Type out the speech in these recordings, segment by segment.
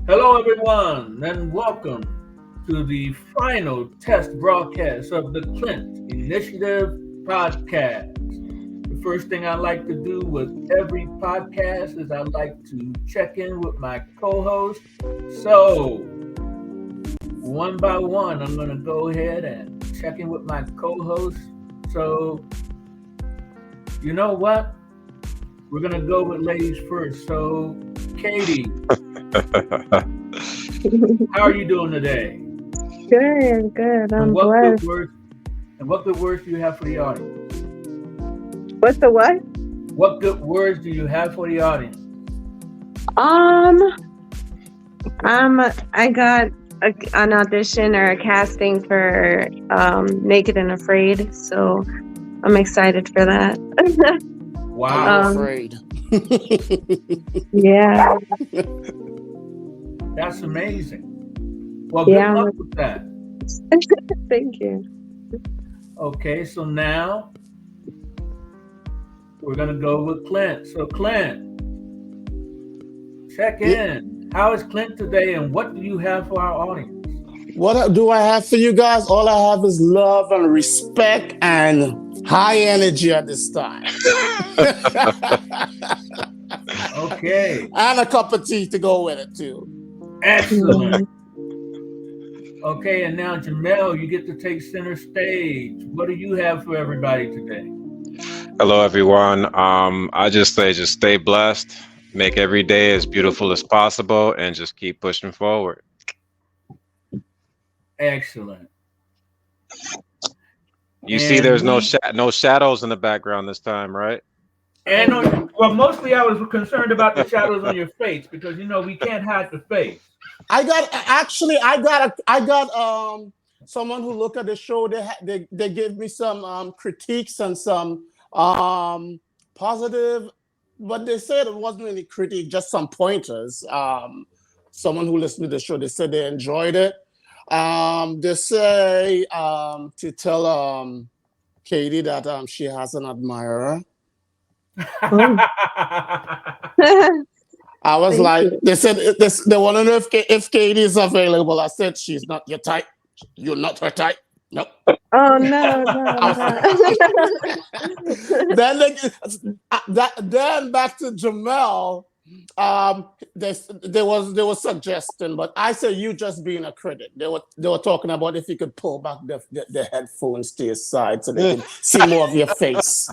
Hello, everyone, and welcome to the final test broadcast of the Clint Initiative podcast. The first thing I like to do with every podcast is I like to check in with my co host. So, one by one, I'm going to go ahead and check in with my co host. So, you know what? We're going to go with ladies first. So, Katie, how are you doing today? Good, good. And I'm what good blessed. words and what good words do you have for the audience? What's the what? What good words do you have for the audience? Um, I got an audition or a casting for Naked and Afraid, so I'm excited for that. Are you Wow, um, afraid? yeah, that's amazing. Well, good yeah. luck with that. Thank you. Okay, so now we're gonna go with Clint. So Clint, check Yeah. in. How is Clint today, and what do you have for our audience? What do I have for you guys? All I have is love and respect and high energy at this time. Okay, And a cup of tea to go with it too. excellent. Mhm. Okay, and now Jamel, you get to take center stage. What do you have for everybody today? Hello, everyone. I just stay blessed, make every day as beautiful as possible, and just keep pushing forward. Excellent. You see, And there's we no shadows in the background this time, right? And on, well, mostly I was concerned about the shadows on your face because we can't hide the face. I got someone who looked at the show. They gave me some critiques and some positive, but they said it wasn't really critique, just some pointers. Someone who listened to the show, they said they enjoyed it. They say to tell Katie that she has an admirer. Oh. I was Thank like, you. they said they want to know if Katie is available. I said she's not your type. You're not her type. Nope. Oh no, no, I no. then then back to Jamel. They were suggesting, but I said you just being a critic. They were talking about if you could pull back the headphones to your side so they could see more of your face.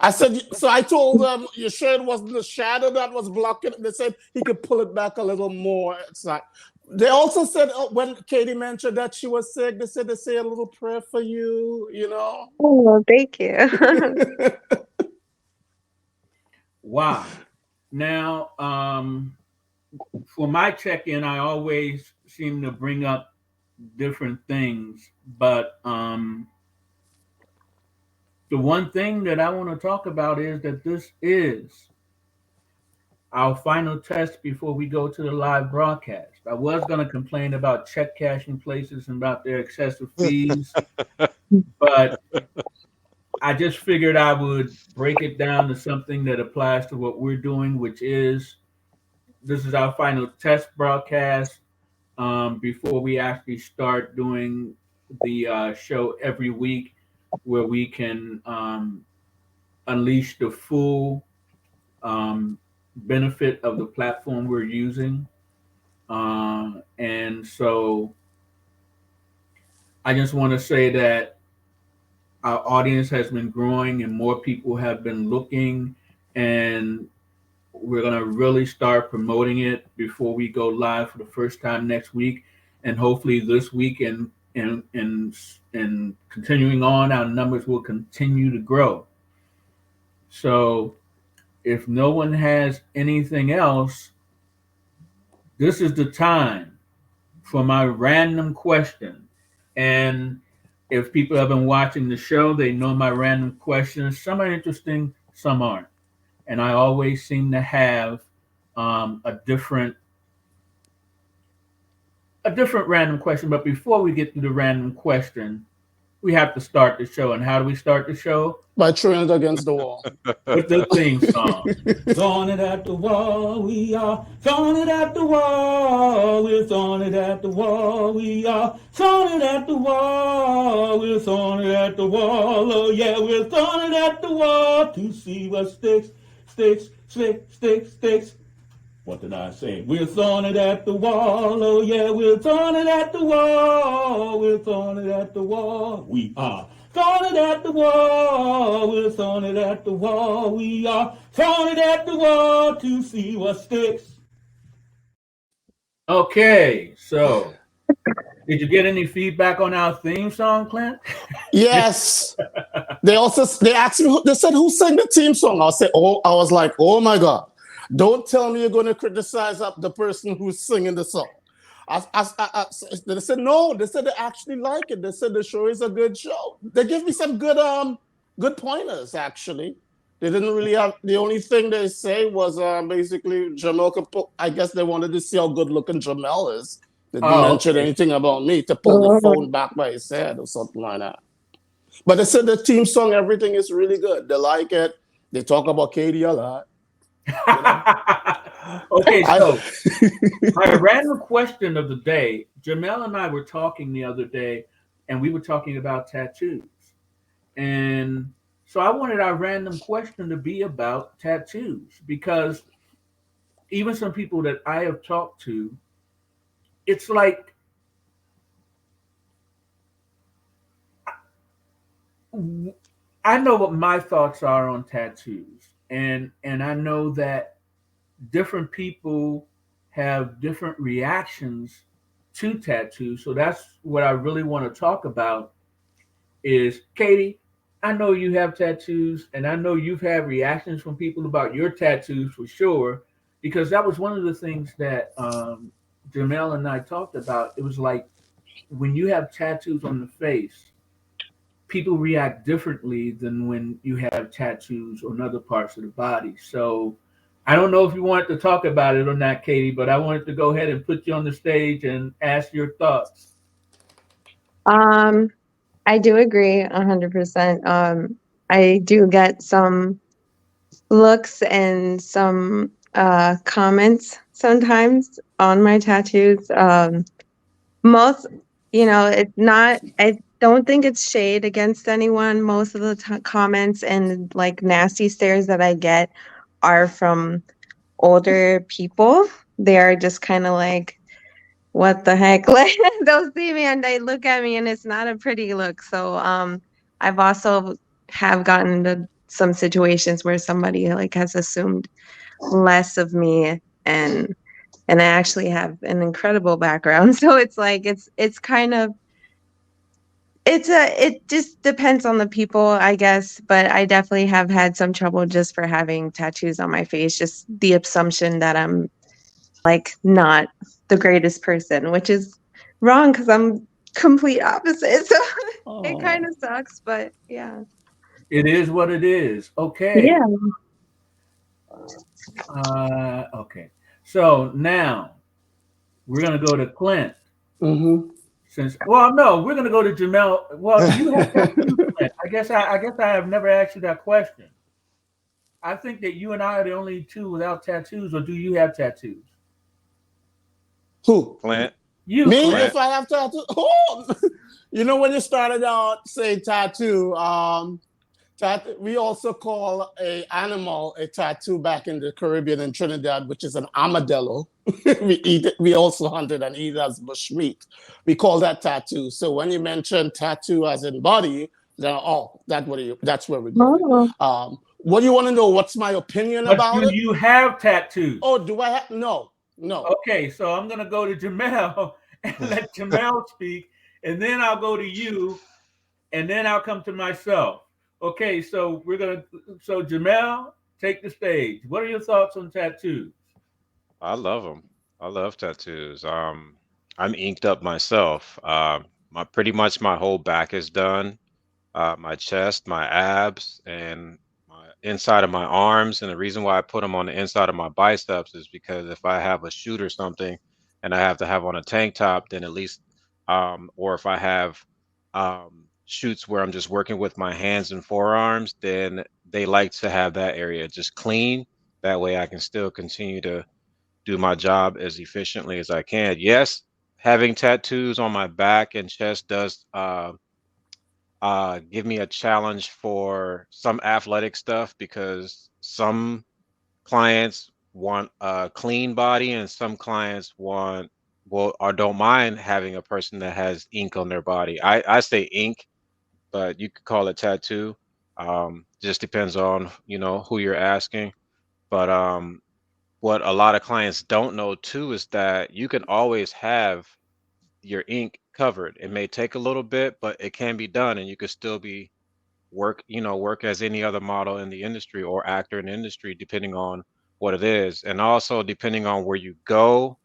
I said so. I told them you sure it wasn't the shadow that was blocking it. They said he could pull it back a little more. It's like they also said when Katie mentioned that she was sick, they said they say a little prayer for you. Oh, thank you. Wow. Now, for my check-in, I always seem to bring up different things, but the one thing that I want to talk about is that this is our final test before we go to the live broadcast. I was going to complain about check cashing places and about their excessive fees, but I just figured I would break it down to something that applies to what we're doing, which is this is our final test broadcast before we actually start doing the show every week, where we can unleash the full um, benefit of the platform we're using. And so I just want to say that our audience has been growing and more people have been looking, and we're going to really start promoting it before we go live for the first time next week, and hopefully this week and continuing on, our numbers will continue to grow. So if no one has anything else, this is the time for my random question. And if people have been watching the show, they know my random questions. Some are interesting, some aren't. And I always seem to have a different random question. But before we get to the random question, we have to start the show. And how do we start the show? By throwing it against the wall. With the theme song. Throwing it at the wall, we are throwing it at the wall, we're throwing it at the wall, we are throwing it at the wall, we're throwing it at the wall, oh yeah, we're throwing it at the wall to see what sticks, sticks, sticks, sticks, sticks. What did I say? We're throwing it at the wall. Oh yeah, we're throwing it at the wall. We're throwing it at the wall. We are throwing it at the wall. We're throwing it at the wall. We are throwing it at the wall to see what sticks. Okay, so did you get any feedback on our theme song, Clint? Yes. They asked me, they said, who sang the theme song? I was like, oh my God. Don't tell me you're going to criticize the person who's singing the song. They said no. They said they actually like it. They said the show is a good show. They gave me some good pointers. Actually, they didn't really have. The only thing they say was basically Jamel. I guess they wanted to see how good looking Jamel is. They didn't mention anything about me to pull the phone back by his head or something like that. But they said the theme song, everything is really good. They like it. They talk about Katie a lot. Okay, so my random question of the day, Jamel and I were talking the other day, and we were talking about tattoos. And so I wanted our random question to be about tattoos because even some people that I have talked to, it's like I know what my thoughts are on tattoos, and I know that different people have different reactions to tattoos. So that's what I really want to talk about is Katie, I know you have tattoos and I know you've had reactions from people about your tattoos for sure, because that was one of the things that Jamel and I talked about. It was like when you have tattoos on the face, people react differently than when you have tattoos on other parts of the body. So I don't know if you wanted to talk about it or not, Katie, but I wanted to go ahead and put you on the stage and ask your thoughts. Um, I do agree 100%. I do get some looks and some comments sometimes on my tattoos. Most, it's not, I don't think it's shade against anyone. Most of the comments and like nasty stares that I get are from older people. They are just kind of like, what the heck? Like they'll see me and they look at me and it's not a pretty look. So I've also have gotten into some situations where somebody like has assumed less of me and I actually have an incredible background. So it's like it's kind of it just depends on the people, I guess, but I definitely have had some trouble just for having tattoos on my face, just the assumption that I'm like not the greatest person, which is wrong because I'm complete opposite. So it kind of sucks, but yeah. It is what it is. Okay. Yeah. Okay. So now we're gonna go to Clint. Mm-hmm. No, we're gonna go to Jamel. Well, you have tattoos, Clint. I guess I have never asked you that question. I think that you and I are the only two without tattoos, or do you have tattoos? Who? Clint. You, Me? Clint. If I have tattoo? Oh! When you started out saying tattoo, we also call a animal a tattoo back in the Caribbean and Trinidad, which is an armadillo. We eat it. We also hunt it and eat it as bushmeat. We call that tattoo. So when you mention tattoo as in body, then that's where we're going. Oh. What do you want to know? What's my opinion But about do it? you have tattoos? Oh, do I have? No. Okay, so I'm gonna go to Jamel and let Jamel speak, and then I'll go to you, and then I'll come to myself. Okay, so Jamel, take the stage. What are your thoughts on tattoos? I love them. I love tattoos. I'm inked up myself. My pretty much my whole back is done. My chest, my abs, and my inside of my arms. And the reason why I put them on the inside of my biceps is because if I have a shoot or something, and I have to have on a tank top, then at least, or if I have shoots where I'm just working with my hands and forearms, then they like to have that area just clean. That way I can still continue to do my job as efficiently as I can. Yes, having tattoos on my back and chest does give me a challenge for some athletic stuff because some clients want a clean body and some clients want well or don't mind having a person that has ink on their body. I say ink, but you could call it tattoo. Just depends on, you know, who you're asking. But what a lot of clients don't know too is that you can always have your ink covered. It may take a little bit, but it can be done and you could still be work as any other model in the industry or actor in the industry, depending on what it is. And also depending on where you go,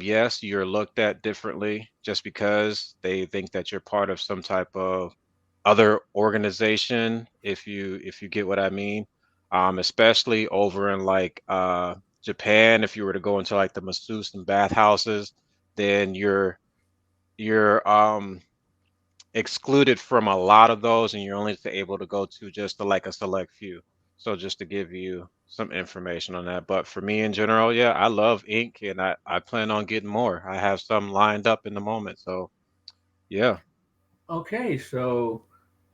yes, you're looked at differently just because they think that you're part of some type of other organization, if you get what I mean. Especially over in like Japan, if you were to go into like the masseuse and bathhouses, then you're excluded from a lot of those and you're only able to go to just like a select few. So just to give you some information on that. But for me in general, yeah, I love ink and I plan on getting more. I have some lined up in the moment. So yeah. Okay, so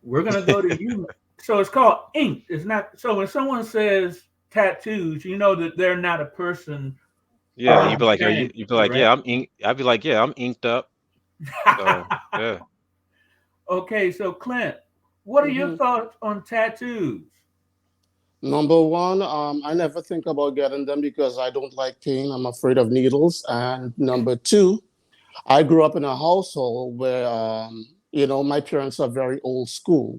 we're gonna go to you. So it's called ink. It's not. So when someone says tattoos, you know that they're not a person Yeah, on you'd the be like, canvas, you'd be like, yeah, correct? I'm ink. I'd be like, yeah, I'm inked up. So yeah. Okay, so Clint, what are your Mhm. thoughts on tattoos? Number one, I never think about getting them because I don't like pain. I'm afraid of needles. And number two, I grew up in a household where, my parents are very old school.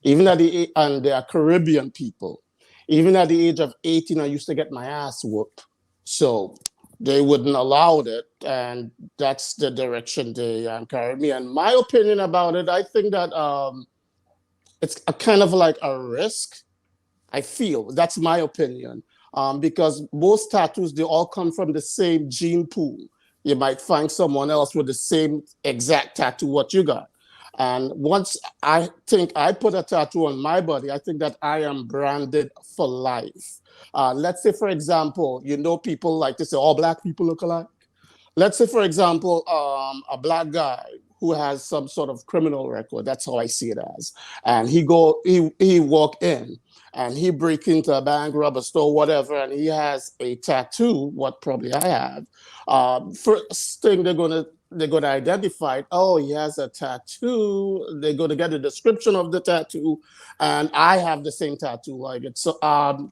And they are Caribbean people. Even at the age of 18, I used to get my ass whooped. So they wouldn't allow it. And that's the direction they carried me. And my opinion about it, I think that it's a kind of like a risk. I feel that's my opinion, because most tattoos they all come from the same gene pool. You might find someone else with the same exact tattoo what you got, and once I think I put a tattoo on my body, I think that I am branded for life. Let's say, for example, people like to say all black people look alike. Let's say, for example, a black guy who has some sort of criminal record. That's how I see it as. And he walk in and he break into a bank, rob a store, whatever, and he has a tattoo. What probably I have. First thing they're gonna identify it. Oh, he has a tattoo. They're gonna get a description of the tattoo, and I have the same tattoo like it. So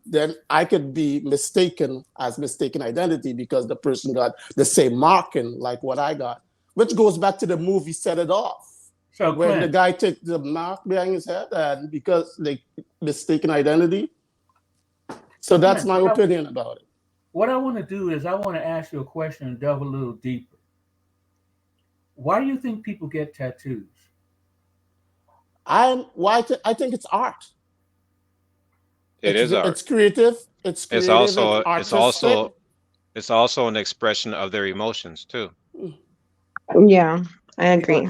then I could be mistaken as mistaken identity because the person got the same marking like what I got, which goes back to the movie Set It Off. So When the Clint, guy took the mark behind his head, and because they mistaken identity. So that's Clint, my opinion about it. what I want to do is I want to ask you a question and delve a little deeper. Why do you think people get tattoos? I think it's art. It is art. It's creative. It's It's creative. It's also it's artistic. also it's also an expression of their emotions too. Yeah, I But agree.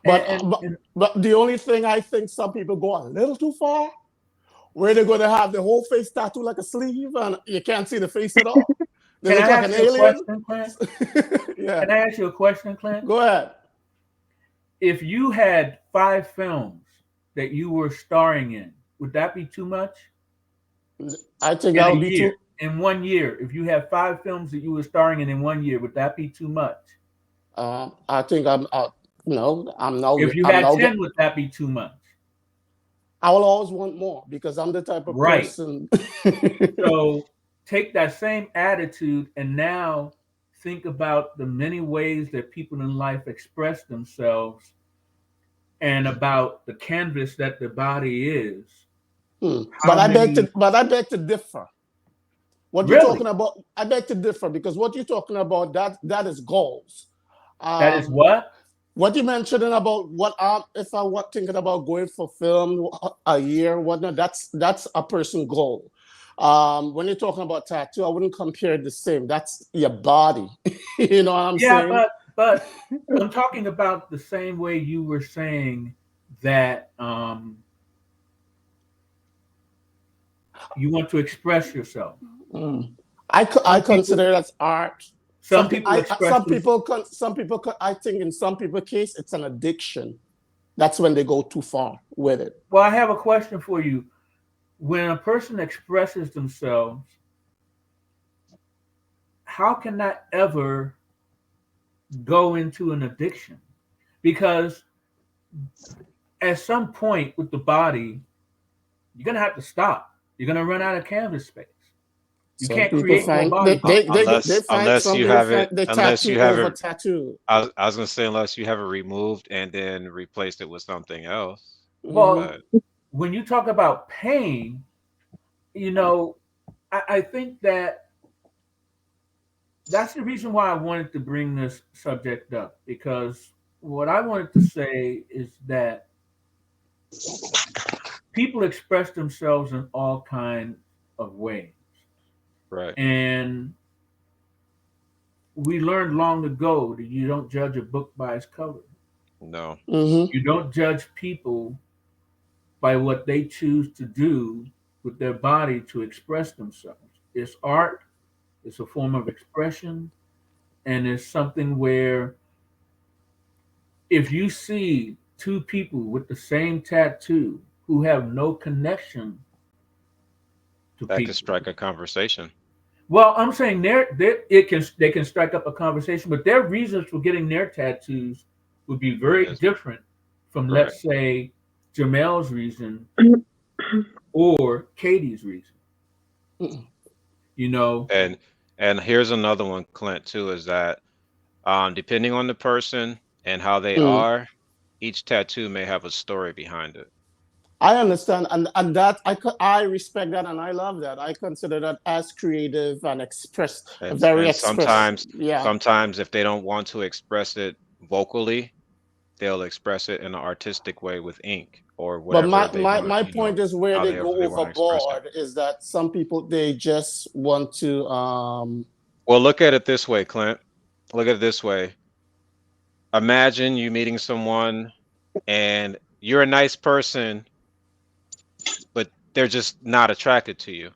But, and, but and but the only thing I think some people go a little too far, where they're gonna have the whole face tattoo like a sleeve, and you can't see the face at all. They can look I like an ask you a alien. question, Clint? Yeah, Can I ask you a question, Clint? go ahead. If you had 5 films that you were starring in, would that be too much I think in that a would be year? too. In one year, if you have 5 films that you were starring in one year, would that be too much? I think I'm. No, I'm now. If you I'm had now. 10, would that be too much? I will always want more because I'm the type of Right. person. So take that same attitude and now think about the many ways that people in life express themselves and about the canvas that the body is. But How many I beg to differ. What you're really? talking about, I beg to differ because what you're talking about that is goals. That is Um, what? what you mentioned about what if I was thinking about going for film a year, whatnot, that's a person goal. When you're talking about tattoo, I wouldn't compare the same. That's your body. You know what I'm Yeah, saying? but I'm talking about the same way you were saying that you want to express yourself. Mm. I Some people, consider that art. some people express them. I think in some people case it's an addiction. That's when they go too far with it. Well, I have a question for you. When a person expresses themselves, how can that ever go into an addiction? Because at some point with the body, you're gonna have to stop. You're gonna run out of canvas space. You Some can't people create more find body parts. they find Unless some you people have find it, the unless tattoo you have over it. tattoo. I was gonna say unless you have it removed and then replaced it with something else. Well, Hmm. But when you talk about pain, you know, I think that that's the reason why I wanted to bring this subject up because what I wanted to say is that people express themselves in all kinds of ways. right, And we learned long ago that you don't judge a book by its cover. no, Hmm. You don't judge people by what they choose to do with their body to express themselves. It's art, it's a form of expression, and it's something where if you see two people with the same tattoo who have no connection to that could people, strike a conversation. well, I'm saying they can strike up a conversation, but their reasons for getting their tattoos would be very Yes, different from, right. let's say, Jamel's reason or Katie's reason. You know, And here's another one, Clint, too, is that depending on the person and how they Mm. are, each tattoo may have a story behind it. I understand, and that I respect that, and I love that. I consider that as creative and very And express. sometimes, Yeah, sometimes if they don't want to express it vocally, they'll express it in an artistic way with ink or but whatever they want to, my point is where they however go they want to express it. overboard is that some people they just want to Well, look at it this way, Clint. Look at it this way. Imagine you meeting someone and you're a nice person, but they're just not attracted to you.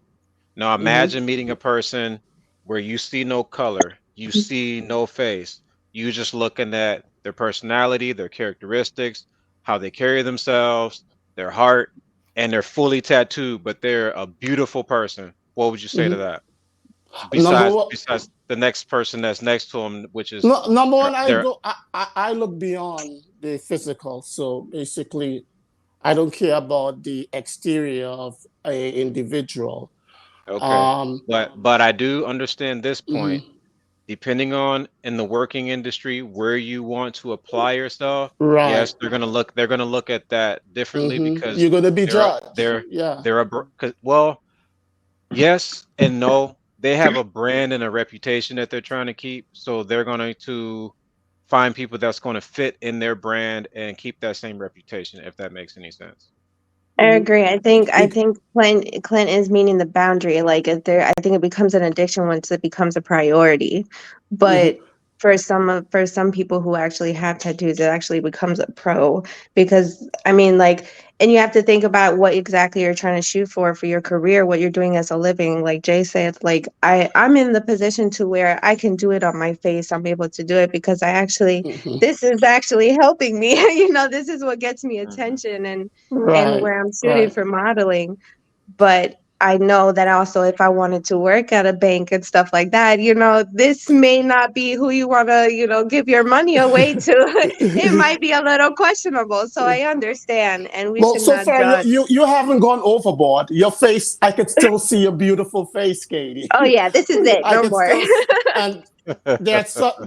Now mhm, imagine meeting a person where you see no color, you see no face. You just looking at their personality, their characteristics, how they carry themselves, their heart, and they're fully tattooed, but they're a beautiful person. What would you say to mhm. that? Number Besides one, besides the next person that's next to them, which is no, number they're, one, they're I look beyond the physical. So basically, I don't care about the exterior of a individual. okay. Um, But I do understand this point. mhm. Depending on in the working industry where you want to apply yourself, Right. yes, they're gonna look at that differently because You're gonna be they're judged. they're Yeah. they're a well, yes and no. They have a brand and a reputation that they're trying to keep, so they're going to find people that's going to fit in their brand and keep that same reputation, if that makes any sense. I Mhm. agree. I Bec- think Clint is meaning the boundary. Like if there, I think it becomes an addiction once it becomes a priority. mhm. But for some people who actually have tattoos, it actually becomes a pro because I mean, like, and you have to think about what exactly you're trying to shoot for your career, what you're doing as a living. Like Jay said, like I'm in the position to where I can do it on my face. I'm able to do it because I actually Mhm. this is actually helping me. You know, this is what gets me Hmm. attention and Right. where I'm suited Right. for modeling. But I know that also if I wanted to work at a bank and stuff like that, you know, this may not be who you want to, you know, give your money away to. It might be a little questionable. So I understand, and we Well, should so not far judge. you haven't gone overboard. Your face, I could still see your beautiful face, Katie. Oh yeah, this is it. I No could more. still, and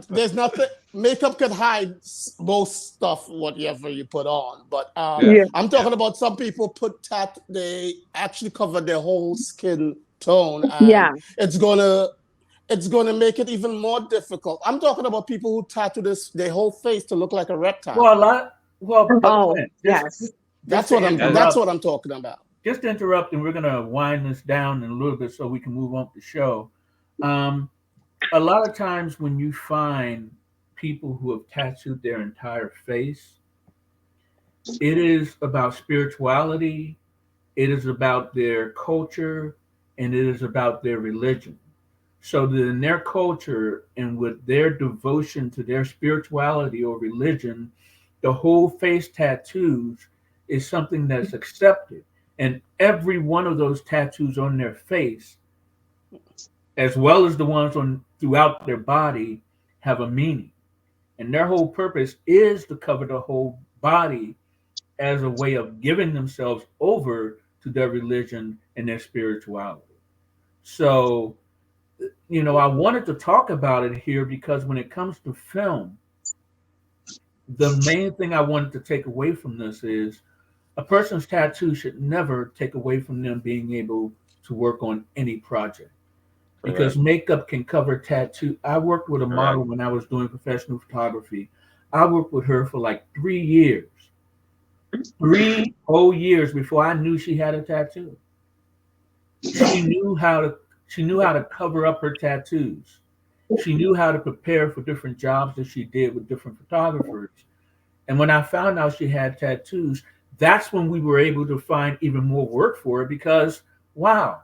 there's nothing. Makeup could hide most stuff, whatever you put on. But Yeah, Yeah. I'm yeah. talking about some people they actually cover their whole skin tone, and Yeah. it's gonna make it even more difficult. I'm talking about people who tattoo their whole face to look like a well, a reptile. lot, well, but Oh Clint, yes. just to That That's what interrupt, I'm talking about. just to interrupt, and we're gonna wind this down in a little bit so we can move on to the show. Um, a lot of times when you find people who have tattooed their entire face, It is about spirituality, it is about their culture, and it is about their religion. So that in their culture and with their devotion to their spirituality or religion, the whole face tattoos is something that's accepted. And every one of those tattoos on their face, as well as the ones on throughout their body, have a meaning. And their whole purpose is to cover the whole body as a way of giving themselves over to their religion and their spirituality. So, I wanted to talk about it here because when it comes to film, the main thing I wanted to take away from this is a person's tattoo should never take away from them being able to work on any project because Correct. makeup can cover tattoo. I worked with a Correct. model when I was doing professional photography. I worked with her for like 3 years, 3 whole years before I knew she had a tattoo. She knew how to she knew how to cover up her tattoos. She knew how to prepare for different jobs that she did with different photographers. And when I found out she had tattoos, that's when we were able to find even more work for her because wow,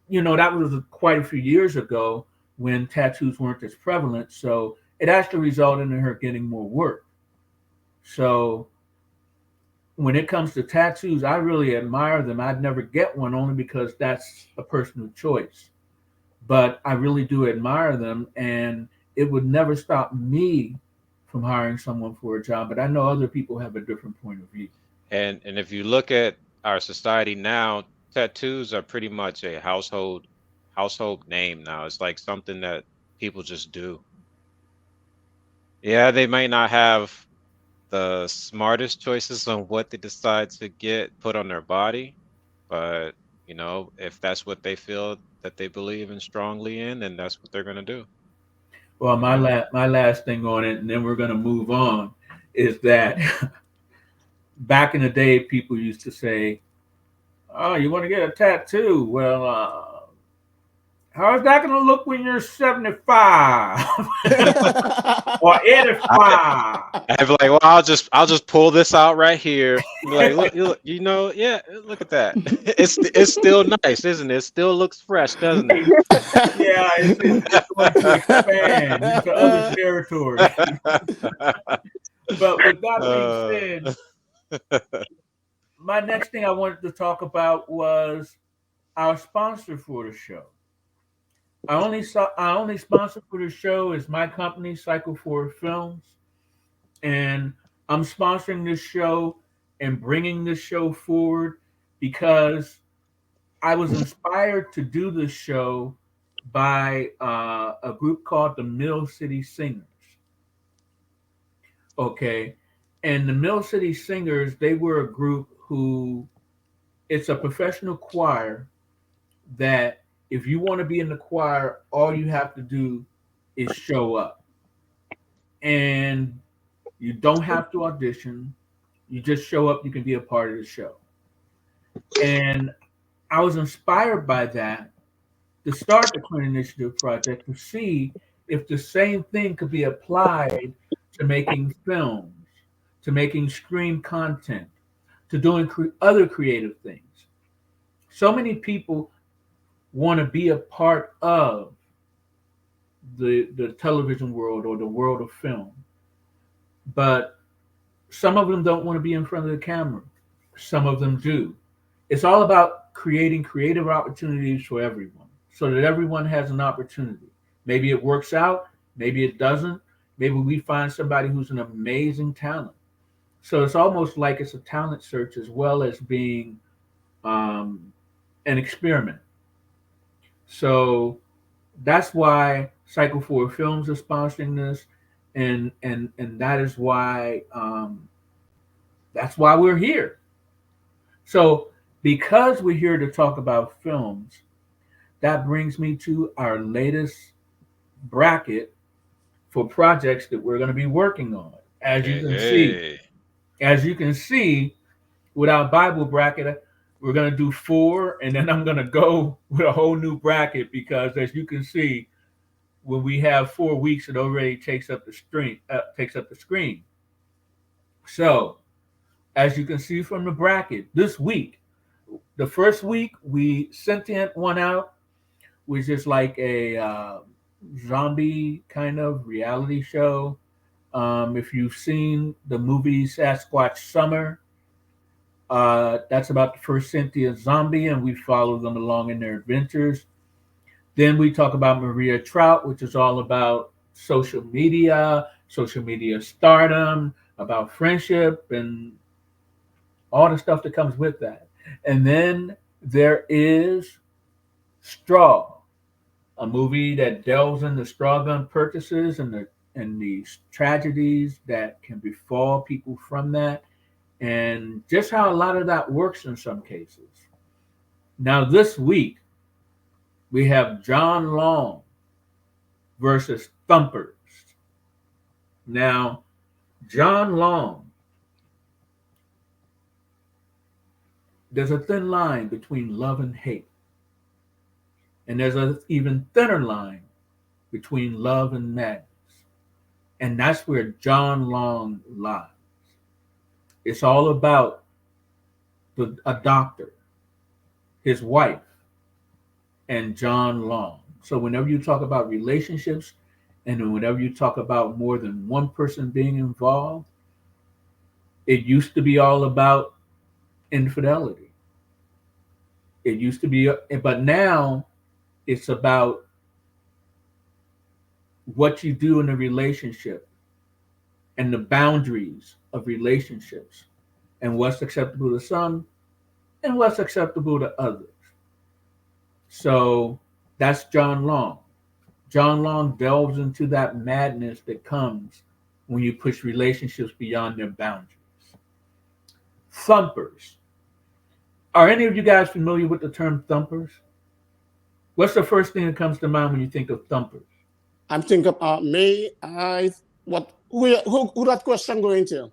that was quite a few years ago when tattoos weren't as prevalent. So it actually resulted in her getting more work. So when it comes to tattoos, I really admire them. I'd never get one only because that's a personal choice. But I really do admire them, and it would never stop me from hiring someone for a job. But I know other people have a different point of view. And if you look at our society now, tattoos are pretty much a household name now. It's like something that people just do. Yeah, they might not have the smartest choices on what they decide to get put on their body, but if that's what they feel that they believe in strongly in, then that's what they're gonna do. Well, You know? my last thing on it, and then we're going to move on, is that back in the day, people used to say, "Oh, you want to get a tattoo? Well, how is that going to look when you're 75 or I 85?" I'd be like, well, I'll just pull this out right here. Be like, look, yeah, look at that. It's still nice, isn't it? It still looks fresh, doesn't it? Yeah, it's going to expand into other territory. But with that being uh, said, my next thing I wanted to talk about was our sponsor for the show. Our only sponsor for the show is my company, Cycle Forward Films, and I'm sponsoring this show and bringing this show forward because I was inspired to do this show by a group called the Mill City Singers. Okay, and the Mill City Singers, they were a group who it's a professional choir that if you want to be in the choir, all you have to do is show up. And you don't have to audition. You just show up, you can be a part of the show. And I was inspired by that to start the Clean Initiative Project to see if the same thing could be applied to making films, to making screen content, to doing other creative things. So many people want to be a part of the television world or the world of film, but some of them don't want to be in front of the camera. Some of them do. It's all about creating creative opportunities for everyone so that everyone has an opportunity. Maybe it works out, maybe it doesn't. Maybe we find somebody who's an amazing talent. So it's almost like it's a talent search as well as being um, an experiment. So that's why Cycle Forward Films is sponsoring this, and that's why we're here. So because we're here to talk about films, that brings me to our latest bracket for projects that we're going to be working on. As you hey, can see, hey. as you can see, with our Bible bracket, we're going to do four, and then I'm going to go with a whole new bracket because, as you can see, when we have 4 weeks, it already takes up the screen. So As you can see from the bracket, this week, the first week, we Sentient won out, which is like a zombie kind of reality show. If you've seen the movie Sasquatch Summer, that's about the first sentient zombie, and we follow them along in their adventures. Then we talk about Maria Trout, which is all about social media stardom, about friendship, and all the stuff that comes with that. And then there is Straw, a movie that delves into straw gun purchases and the tragedies that can befall people from that, and just how a lot of that works in some cases. Now, this week we have John Long versus Thumpers. Now, John Long, there's a thin line between love and hate, and there's an even thinner line between love and madness. And that's where John Long lies. It's all about a doctor, his wife, and John Long. So whenever you talk about relationships and whenever you talk about more than one person being involved, it used to be all about infidelity. It used to be, but now it's about what you do in a relationship and the boundaries of relationships and what's acceptable to some and what's acceptable to others. So that's John Long. John Long delves into that madness that comes when you push relationships beyond their boundaries. Thumpers. Are any of you guys familiar with the term thumpers? What's the first thing that comes to mind when you think of thumpers? I'm thinking me. I what? Who that question going to?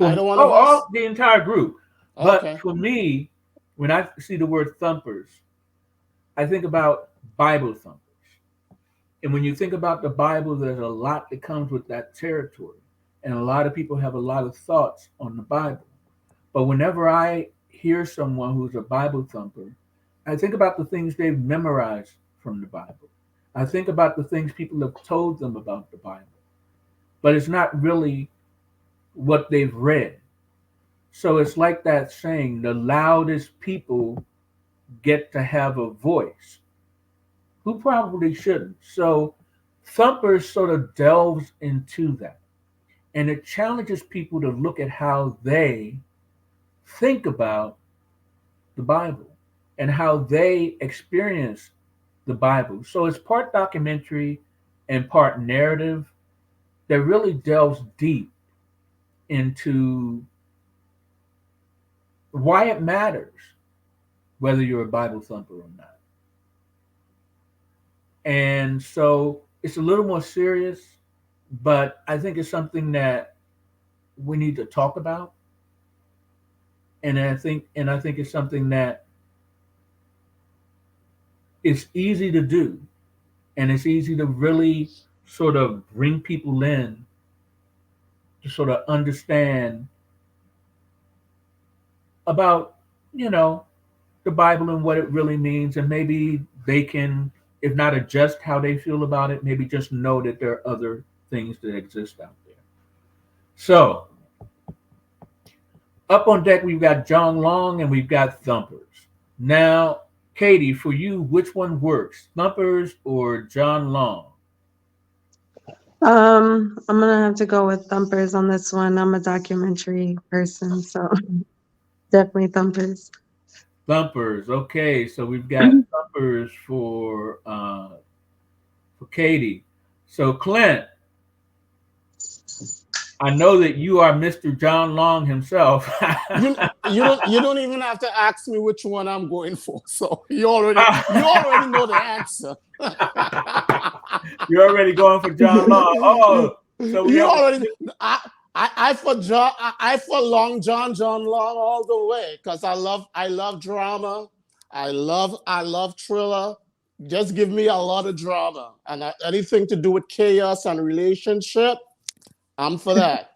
Either one of us? All the entire group. But Okay. for me, when I see the word thumpers, I think about Bible thumpers. And when you think about the Bible, there's a lot that comes with that territory. And a lot of people have a lot of thoughts on the Bible. But whenever I hear someone who's a Bible thumper, I think about the things they've memorized from the Bible. I think about the things people have told them about the Bible. But it's not really what they've read. So it's like that saying, the loudest people get to have a voice, who probably shouldn't. So Thumpers sort of delves into that. And it challenges people to look at how they think about the Bible and how they experience the Bible. So it's part documentary and part narrative that really delves deep into why it matters whether you're a Bible thumper or not. And so it's a little more serious, but I think it's something that we need to talk about. And I think it's something that it's easy to do, and it's easy to really sort of bring people in to sort of understand about, you know, the Bible and what it really means, and maybe they can, if not adjust how they feel about it, maybe just know that there are other things that exist out there. So up on deck, we've got John Long and we've got Thumpers. Now, Katie, for you, which one works, Thumpers or John Long? I'm gonna have to go with Thumpers on this one. I'm a documentary person, so definitely Thumpers. Thumpers. Okay, so we've got Thumpers for Katie. So Clint, I know that you are Mr. John Long himself. You don't even have to ask me which one I'm going for. So you already know the answer. You're already going for John Long. Oh, so we You have already I for John I for John Long all the way because I love drama. I love thriller. Just give me a lot of drama and anything to do with chaos and relationship. I'm for that.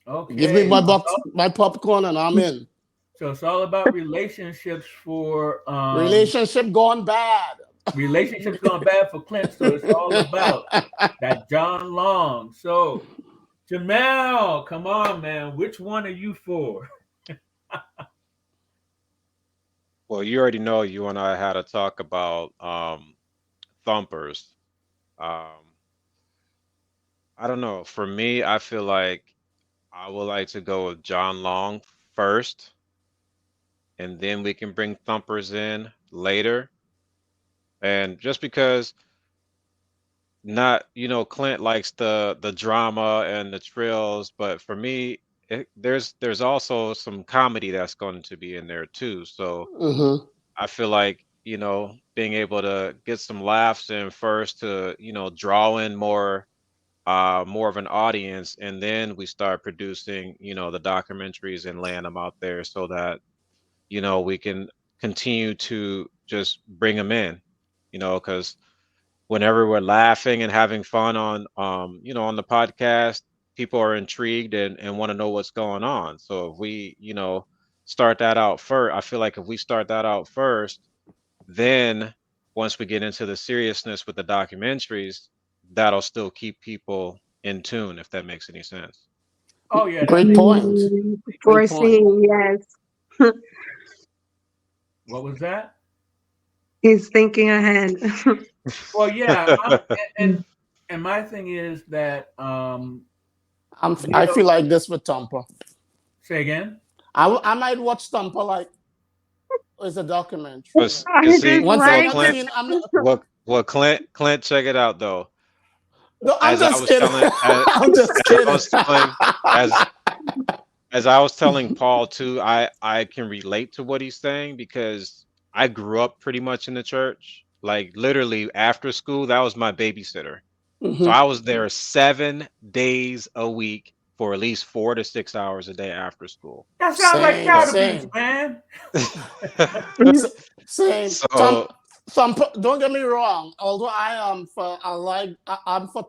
Give me Okay. my box, my popcorn, and I'm in. So it's all about relationships for Relationship gone bad. relationships gone bad for Clint. So it's all about that John Long. So Jamel, come on, man. Which one are you for? Well, you already know you and I had a talk about thumpers. Um, I don't know. For me, I feel like I would like to go with John Long first, and then we can bring thumpers in later. And just because not, Clint likes the drama and the trills, but for me, there's also some comedy that's going to be in there too. So Mm-hmm. I feel like, being able to get some laughs in first to, draw in more of an audience, and then we start producing, the documentaries and laying them out there so that, we can continue to just bring them in, because whenever we're laughing and having fun on the podcast, people are intrigued and want to know what's going on. So if we, start that out first, I feel like if we start that out first, then once we get into the seriousness with the documentaries, that'll still keep people in tune, if that makes any sense. Oh yeah, that Great makes point. Great point. Foreseeing, yes. what was that? He's thinking ahead. Well, yeah, and my thing is that you I know, feel like this with Thumper. say again. I might watch Thumper like as a documentary. Cause I see, just Once I'm like not the. seeing, I'm not. Clint, check it out though. No, I'm As I just was kidding. telling, I'm just as I kidding. was telling, as as I was telling Paul too, I can relate to what he's saying because I grew up pretty much in the church. Like literally after school, that was my babysitter. So Hmm. I was there 7 days a week for at least 4 to 6 hours a day after school. That sounds like Same, child So, abuse, same. man. Same. so Thumper. Don't get me wrong. Although I'm for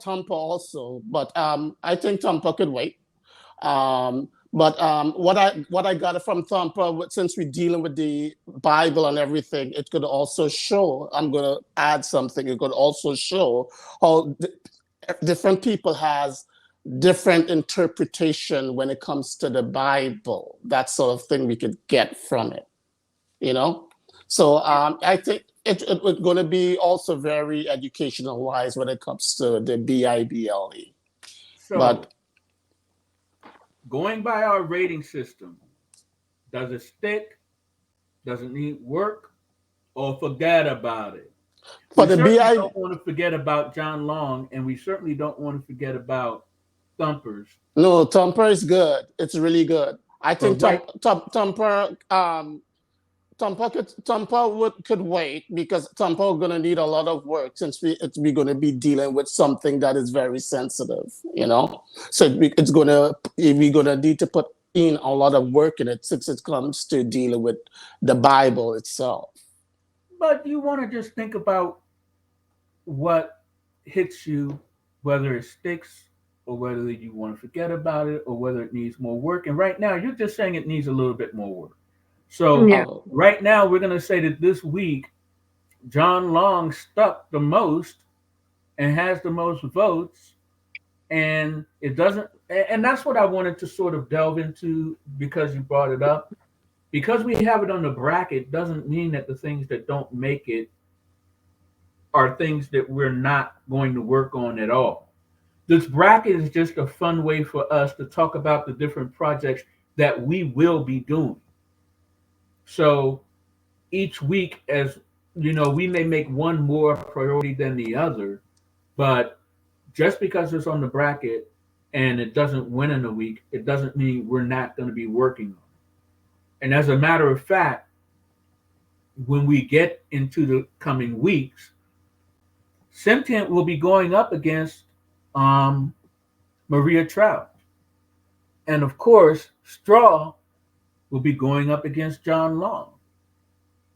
Thumper also, but I think Thumper could wait. But what I got from Thumper, since we're dealing with the Bible and everything, it could also show. I'm gonna add something. It could also show how different people has different interpretation when it comes to the Bible. That sort of thing we could get from it. You know. So I think it's going to be also very educational wise when it comes to the Bible. So But going by our rating system, does it stick? Does it need work? Or forget about it? for We the certainly Bible, don't want to forget about John Long, and we certainly don't want to forget about Thumpers. no, Thumper is good. It's really good. I But think right, Thumper could wait because Thumper gonna need a lot of work since we're gonna be dealing with something that is very sensitive, So it's gonna we're gonna need to put in a lot of work in it since it comes to dealing with the Bible itself. but you want to just think about what hits you, whether it sticks or whether you want to forget about it or whether it needs more work. And right now, you're just saying it needs a little bit more work. So Yeah. Oh, right now, we're going to say that this week, John Long stuck the most and has the most votes. And it doesn't, and that's what I wanted to sort of delve into because you brought it up. Because we have it on the bracket doesn't mean that the things that don't make it are things that we're not going to work on at all. This bracket is just a fun way for us to talk about the different projects that we will be doing. So each week, as you know, we may make one more priority than the other, but just because it's on the bracket and it doesn't win in a week, it doesn't mean we're not going to be working on it. And as a matter of fact, when we get into the coming weeks, Sentient will be going up against um, Maria Trout. And of course, Straw will be going up against John Long.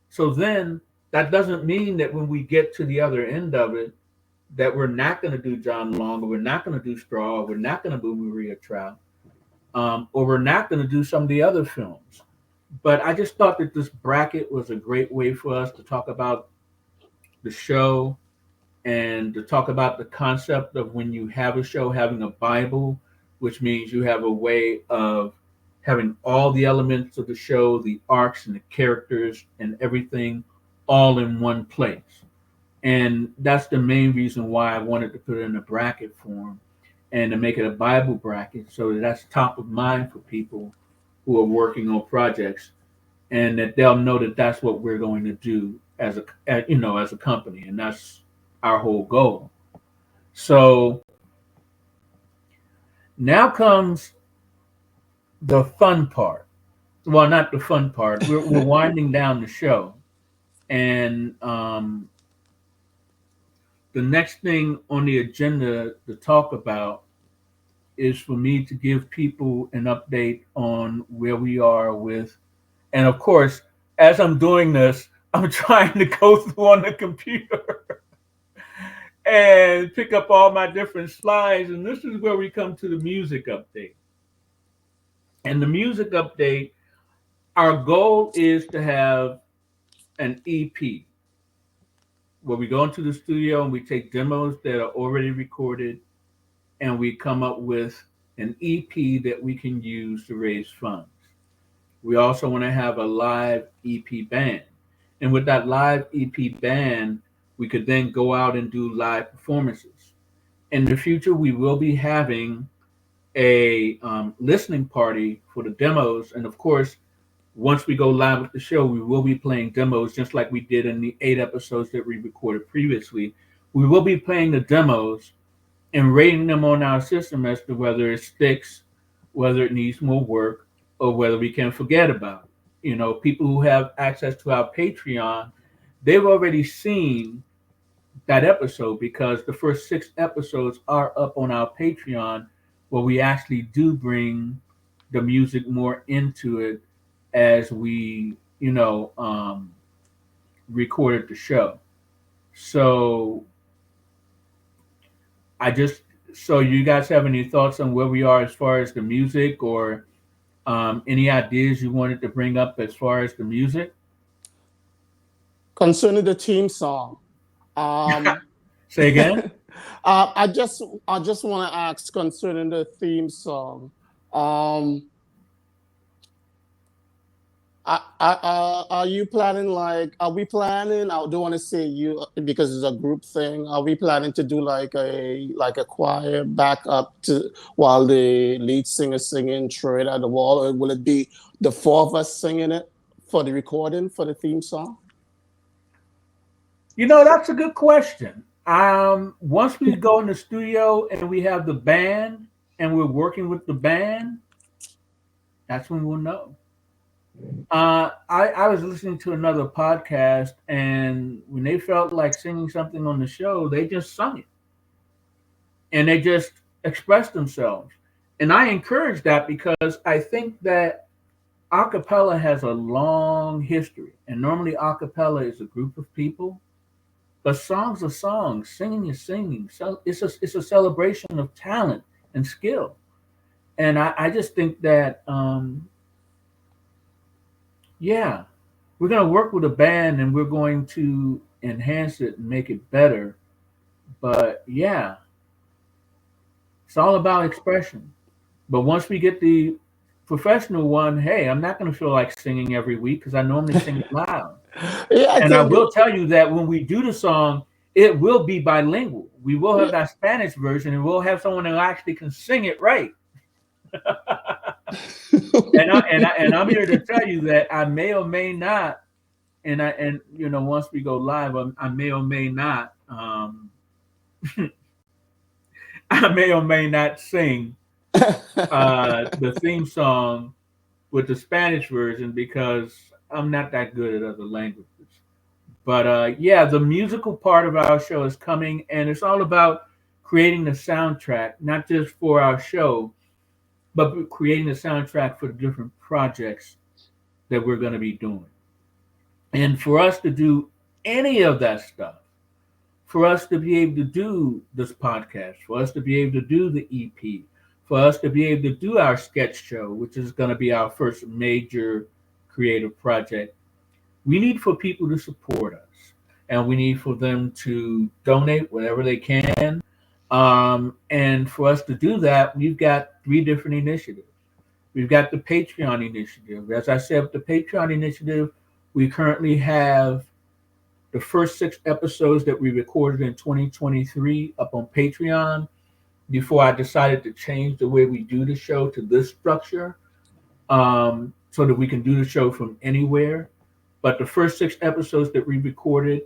So then that doesn't mean that when we get to the other end of it, that we're not going to do John Long or we're not going to do Straw or we're not going to do Maria Trout. or we're not going to do some of the other films. But I just thought that this bracket was a great way for us to talk about the show and to talk about the concept of when you have a show having a Bible, which means you have a way of having all the elements of the show, the arcs and the characters and everything all in one place. And that's the main reason why I wanted to put it in a bracket form and to make it a Bible bracket so that that's top of mind for people who are working on projects and that they'll know that that's what we're going to do as a company, and that's our whole goal. So now comes the fun part. Well, not the fun part. We're winding down the show, and the next thing on the agenda to talk about is for me to give people an update on where we are with. And of course, as I'm doing this, I'm trying to go through on the computer and pick up all my different slides. And this is where we come to the music update. And the music update, our goal is to have an EP where we go into the studio and we take demos that are already recorded and we come up with an EP that we can use to raise funds. We also want to have a live EP band. And with that live EP band, we could then go out and do live performances. In the future, we will be having a listening party for the demos. And of course, once we go live with the show, we will be playing demos just like we did in the 8 episodes that we recorded previously. We will be playing the demos and rating them on our system as to whether it sticks, whether it needs more work, or whether we can forget about it. People who have access to our Patreon, they've already seen that episode because the first 6 episodes are up on our Patreon where we actually do bring the music more into it as we, recorded the show. So I just, so you guys have any thoughts on where we are as far as the music or any ideas you wanted to bring up as far as the music? Concerning the theme song, um, Say again? I just want to ask concerning the theme song. Um, are you planning like? Are we planning? I don't want to say you because it's a group thing. Are we planning to do like a choir backup to while the lead singer singing "Throw It at the Wall"? Or will it be the four of us singing it for the recording for the theme song? That's a good question. Once we go in the studio and we have the band and we're working with the band, that's when we'll know. I was listening to another podcast, and when they felt like singing something on the show, they just sung it and they just expressed themselves. And I encourage that because I think that a cappella has a long history, and normally a cappella is a group of people, but songs are songs, singing is singing. So it's a celebration of talent and skill. And I just think that yeah, we're going to work with a band and we're going to enhance it and make it better. But yeah, it's all about expression. But once we get the professional one, hey, I'm not going to feel like singing every week because I normally sing it loud. Yeah, I And I think will tell you that when we do the song, it will be bilingual. We will have that Spanish version and we'll have someone who actually can sing it right. And I'm here to tell you that I may or may not, and once we go live, I may or may not, I may or may not sing the theme song with the Spanish version because I'm not that good at other languages. But yeah, the musical part of our show is coming, and it's all about creating the soundtrack, not just for our show, but creating the soundtrack for the different projects that we're going to be doing. And for us to do any of that stuff, for us to be able to do this podcast, for us to be able to do the EP, for us to be able to do our sketch show, which is going to be our first major creative project, we need for people to support us, and we need for them to donate whatever they can. And for us to do that, we've got three different initiatives. We've got the Patreon initiative. As I said, with the Patreon initiative, we currently have the first 6 episodes that we recorded in 2023 up on Patreon before I decided to change the way we do the show to this structure, so that we can do the show from anywhere. But the first 6 episodes that we recorded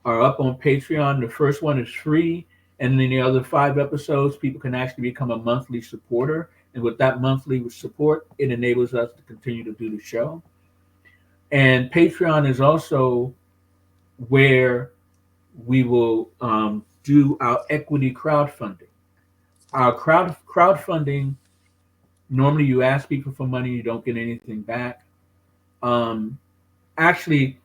are up on Patreon. The first one is free, and then the other 5 episodes, people can actually become a monthly supporter. And with that monthly support, it enables us to continue to do the show. And Patreon is also where we will do our equity crowdfunding. Our crowdfunding, normally you ask people for money, you don't get anything back. Um, Actually,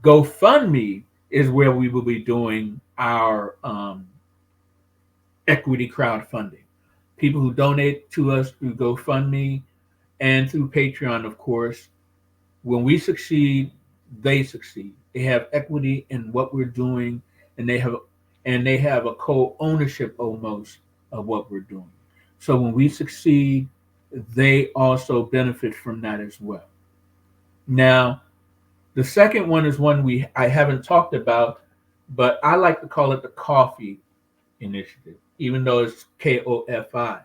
GoFundMe is where we will be doing our equity crowdfunding. People who donate to us through GoFundMe and through Patreon, of course, when we succeed, they succeed. They have equity in what we're doing, and they have a co-ownership almost of what we're doing. So when we succeed, they also benefit from that as well. Now, the second one is one I haven't talked about, but I like to call it the Coffee Initiative, even though it's KOFI.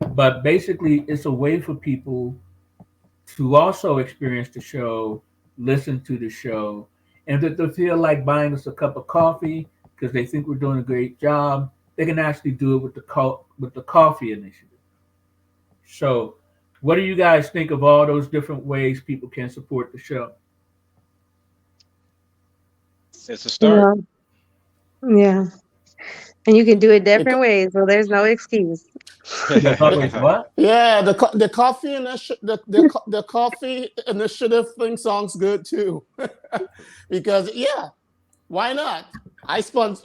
But basically, it's a way for people to also experience the show, listen to the show, and that they feel like buying us a cup of coffee because they think we're doing a great job. They can actually do it with the Coffee Initiative. So, what do you guys think of all those different ways people can support the show? It's a start. Yeah. Yeah. And you can do it The, different co- ways, so there's no excuse. There's the, always what? yeah, the coffee initiative, the coffee initiative thing sounds good too, because yeah, why not?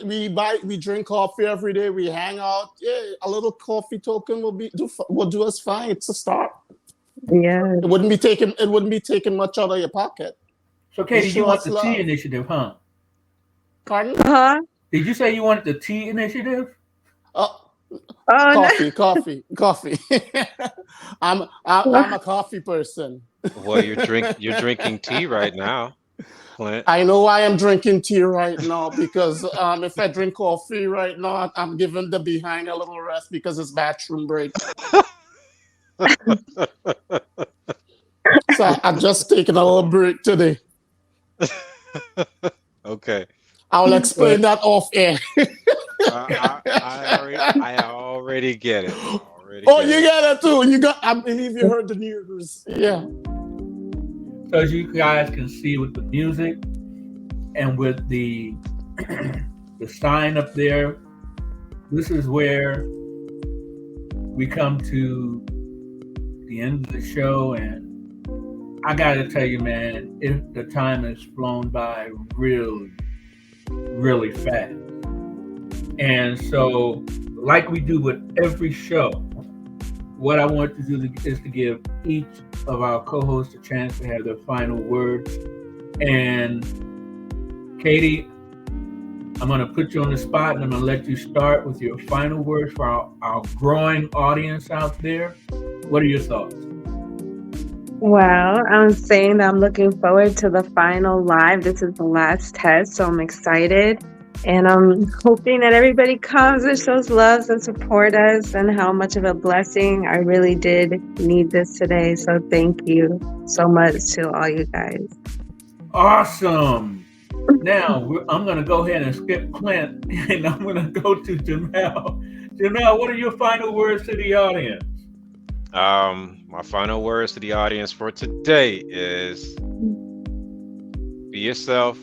We drink coffee every day. We hang out. Yeah, a little coffee token will do us fine. It's a start. Yeah. It wouldn't be taking much out of your pocket. So, You Katie, you show want us the Tea love. Initiative, huh? Pardon? Uh-huh. Did you say you wanted the Tea Initiative? Oh, Oh coffee. I'm a coffee person. Well, you're drinking tea right now, Clint. I know I am drinking tea right now because if I drink coffee right now, I'm giving the behind a little rest because it's bathroom break. So I'm just taking a little break today. Okay. I'll no. explain that off air. I already get it. I already Oh, get you it. got it too. I believe you heard the news. Yeah. So as you guys can see with the music and with the the sign up there, this is where we come to the end of the show, and I gotta tell you, man, if the time has flown by really, really fast. And so, like we do with every show, what I want to do is to give each of our co-hosts a chance to have their final words. And Katie, I'm going to put you on the spot, and I'm going to let you start with your final words for our growing audience out there. What are your thoughts? Well, I'm saying that I'm looking forward to the final live. This is the last test, so I'm excited. And I'm hoping that everybody comes and shows love and support us, and how much of a blessing I really did need this today. So thank you so much to all you guys. Awesome. Now, I'm going to go ahead and skip Clint, and I'm going to go to Jamel. Jamel, what are your final words to the audience? My final words to the audience for today is be yourself,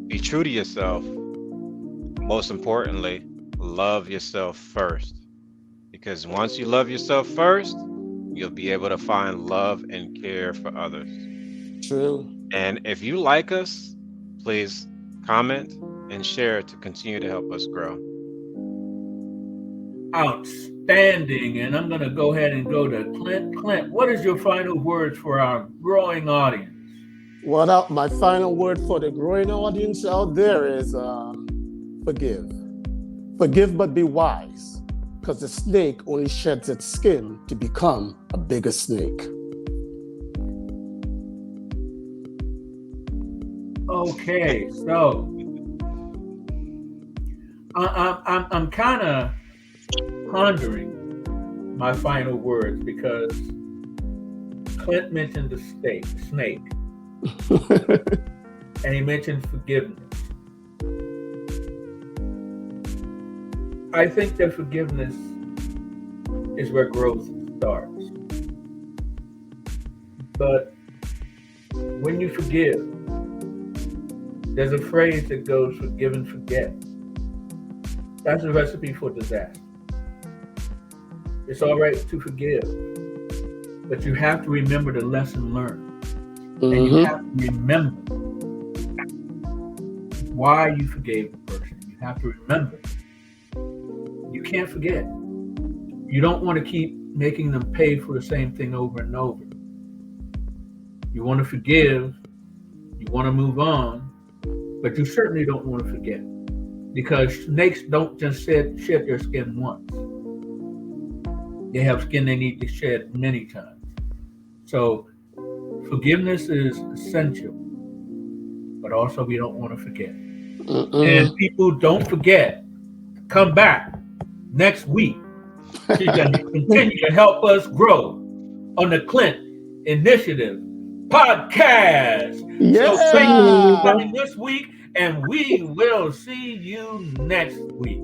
be true to yourself. Most importantly, love yourself first. Because once you love yourself first, you'll be able to find love and care for others. True. And if you like us, please comment and share to continue to help us grow. Outstanding. And I'm going to go ahead and go to Clint. Clint, what is your final words for our growing audience? My final word for the growing audience out there is forgive. Forgive, but be wise, because the snake only sheds its skin to become a bigger snake. Okay, so I'm kind of pondering my final words because Clint mentioned the snake, and he mentioned forgiveness. I think that forgiveness is where growth starts. But when you forgive, there's a phrase that goes, forgive and forget. That's a recipe for disaster. It's all right to forgive, but you have to remember the lesson learned. And you have to remember why you forgave the person. You have to remember. You can't forget. You don't want to keep making them pay for the same thing over and over. You want to forgive, you want to move on, but you certainly don't want to forget. Because snakes don't just shed their skin once. They have skin they need to shed many times. So forgiveness is essential, but also we don't want to forget. And people, don't forget, come back next week. She's going to continue to help us grow on the Clint Initiative podcast. Yeah. So thank you for coming this week, and we will see you next week.